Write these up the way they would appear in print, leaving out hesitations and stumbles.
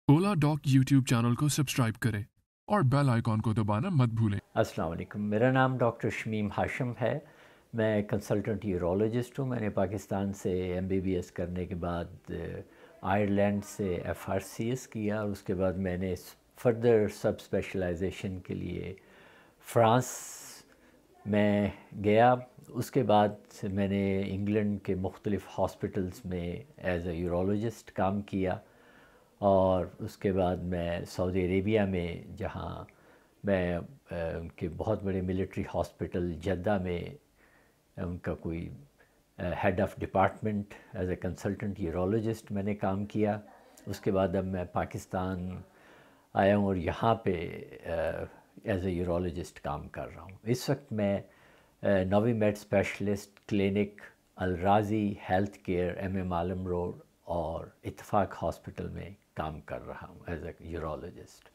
ओला dock YouTube channel को subscribe करें और बेल आइकॉन को दबाना मत भूलें। अस्सलाम वालेकुम, मेरा नाम डॉक्टर शमीम हाशिम है। मैं कंसल्टेंट यूरोलॉजिस्ट हूँ। मैंने पाकिस्तान से MBBS करने के बाद आयरलैंड से FRCS किया और उसके बाद मैंने फर्दर सब स्पेशलाइजेशन के लिए फ्रांस में गया। उसके बाद मैंने इंग्लैंड के मुख्तलिफ़ हॉस्पिटल्स में एज ए यूरोलॉजिस्ट काम किया और उसके बाद मैं सऊदी अरेबिया में, जहाँ मैं उनके बहुत बड़े मिलिट्री हॉस्पिटल जद्दा में उनका कोई head of department as a consultant urologist मैंने काम किया। उसके बाद अब मैं पाकिस्तान आया हूँ और यहाँ पे एज ए यूरोलॉजिस्ट काम कर रहा हूँ। इस वक्त मैं Navi med specialist clinic Alrazi health care MM Alam road और इत्तेफाक हॉस्पिटल में काम कर रहा हूँ एज ए यूरोलॉजिस्ट।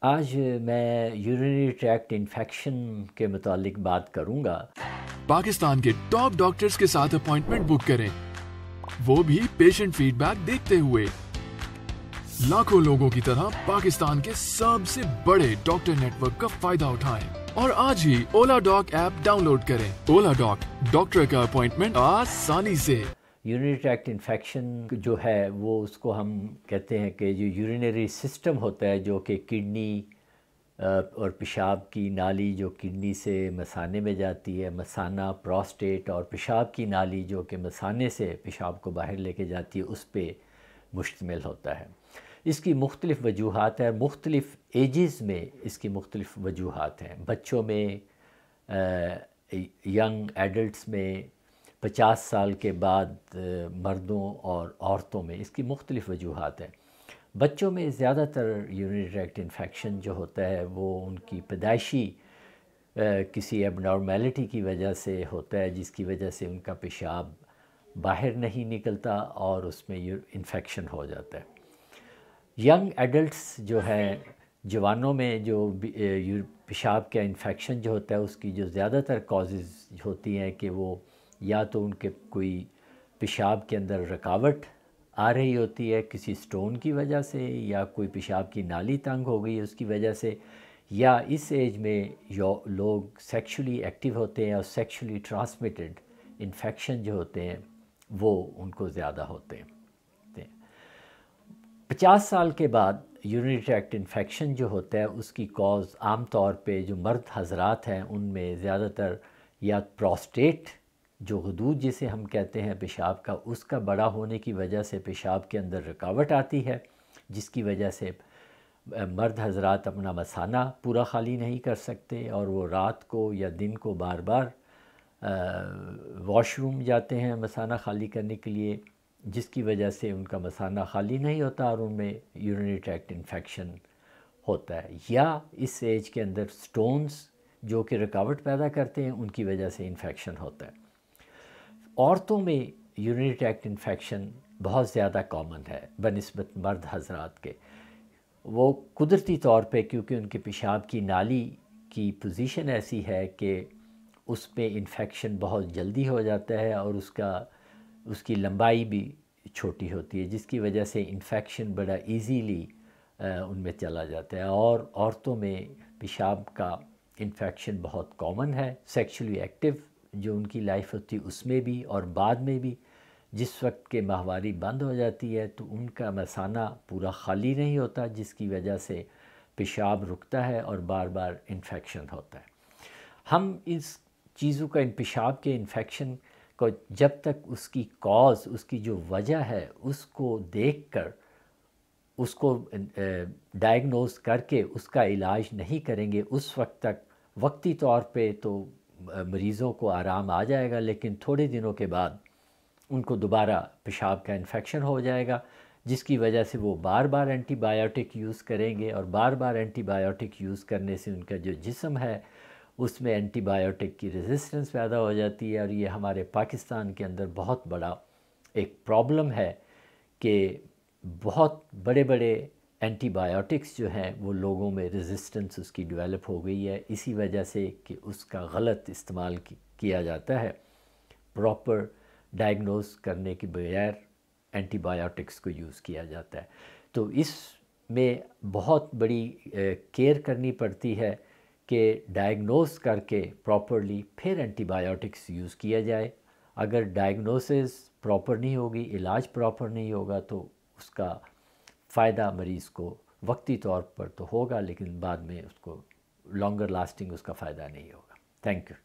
आज मैं यूरिनरी ट्रैक्ट इन्फेक्शन के मुतालिक बात करूँगा। पाकिस्तान के टॉप डॉक्टर्स के साथ अपॉइंटमेंट बुक करें, वो भी पेशेंट फीडबैक देखते हुए। लाखों लोगों की तरह पाकिस्तान के सबसे बड़े डॉक्टर नेटवर्क का फायदा उठाएं और आज ही ओला डॉक ऐप डाउनलोड करें। ओला डॉक, डॉक्टर का अपॉइंटमेंट आसानी से। यूरिनरी ट्रैक्ट इन्फेक्शन जो है वो उसको हम कहते हैं कि जो यूरिनरी सिस्टम होता है, जो कि किडनी और पेशाब की नाली जो किडनी से मसाने में जाती है, मसाना, प्रोस्टेट और पेशाब की नाली जो कि मसाने से पेशाब को बाहर लेके जाती है, उस पे मुश्तमिल होता है। इसकी मुख्तलिफ़ वजूहात हैं, मुख्तलिफ़ एजेस में इसकी मुख्तलिफ़ वजूहात हैं। बच्चों में, यंग एडल्ट्स में, 50 साल के बाद मर्दों और औरतों में इसकी मुख्तलिफ़ वजूहात हैं। बच्चों में ज़्यादातर यूरिनरी ट्रैक्ट इन्फेक्शन जो होता है वो उनकी पैदाइशी किसी एबनॉर्मेलिटी की वजह से होता है, जिसकी वजह से उनका पेशाब बाहर नहीं निकलता और उसमें इन्फेक्शन हो जाता है। यंग एडल्ट्स जो हैं, जवानों में जो पेशाब का इन्फेक्शन जो होता है उसकी जो ज़्यादातर कॉजेज़ होती हैं कि वो या तो उनके कोई पेशाब के अंदर रुकावट आ रही होती है किसी स्टोन की वजह से, या कोई पेशाब की नाली तंग हो गई है उसकी वजह से, या इस एज में लोग सेक्सुअली एक्टिव होते हैं और सेक्सुअली ट्रांसमिटेड इन्फेक्शन जो होते हैं वो उनको ज़्यादा होते हैं। 50 साल के बाद यूरिनरी ट्रैक्ट इन्फेक्शन जो होता है उसकी कॉज आम तौर पे जो मर्द हजरात हैं उनमें ज़्यादातर या प्रोस्टेट जो हदूद जिसे हम कहते हैं पेशाब का, उसका बड़ा होने की वजह से पेशाब के अंदर रुकावट आती है, जिसकी वजह से मर्द हजरात अपना मसाना पूरा खाली नहीं कर सकते और वो रात को या दिन को बार बार वॉशरूम जाते हैं मसाना खाली करने के लिए, जिसकी वजह से उनका मसाना खाली नहीं होता और उनमें यूरिनरी ट्रैक्ट इन्फेक्शन होता है। या इस एज के अंदर स्टोन्स जो कि रुकावट पैदा करते हैं उनकी वजह से इन्फेक्शन होता है। औरतों में यूरिनरी ट्रैक्ट इन्फेक्शन बहुत ज़्यादा कॉमन है बनिस्बत मर्द हजरात के। वो कुदरती तौर पे क्योंकि उनके पेशाब की नाली की पोजीशन ऐसी है कि उस पे इन्फेक्शन बहुत जल्दी हो जाता है और उसकी लंबाई भी छोटी होती है, जिसकी वजह से इन्फेक्शन बड़ा इजीली उनमें चला जाता है। और औरतों में पेशाब का इन्फेक्शन बहुत कॉमन है। सेक्सुअली एक्टिव जो उनकी लाइफ होती है उसमें भी और बाद में भी, जिस वक्त के माहवारी बंद हो जाती है तो उनका मसाना पूरा खाली नहीं होता, जिसकी वजह से पेशाब रुकता है और बार बार इन्फेक्शन होता है। हम इस चीज़ों का, इन पेशाब के इन्फेक्शन को जब तक उसकी कॉज, उसकी जो वजह है उसको देखकर उसको डायग्नोज करके उसका इलाज नहीं करेंगे, उस वक्त तक वक्ती तौर पे तो मरीज़ों को आराम आ जाएगा, लेकिन थोड़े दिनों के बाद उनको दोबारा पेशाब का इन्फेक्शन हो जाएगा, जिसकी वजह से वो बार बार एंटीबायोटिक यूज़ करेंगे और बार बार एंटीबायोटिक यूज़ करने से उनका जो जिस्म है उसमें एंटीबायोटिक की रेजिस्टेंस पैदा हो जाती है। और ये हमारे पाकिस्तान के अंदर बहुत बड़ा एक प्रॉब्लम है कि बहुत बड़े बड़े एंटीबायोटिक्स जो हैं वो लोगों में रेजिस्टेंस उसकी डेवलप हो गई है, इसी वजह से कि उसका गलत इस्तेमाल किया जाता है। प्रॉपर डायग्नोज करने के बगैर एंटीबायोटिक्स को यूज़ किया जाता है। तो इस میں بہت بڑی کیئر کرنی پڑتی ہے کہ ڈائگنوز کر کے پراپرلی پھر اینٹی بایوٹکس یوز کیا جائے. اگر ڈائگنوسس پراپر نہیں ہوگی، علاج پراپر نہیں ہوگا، تو اس کا فائدہ مریض کو وقتی طور پر تو ہوگا، لیکن بعد میں اس کو لانگر لاسٹنگ اس کا فائدہ نہیں ہوگا. Thank you.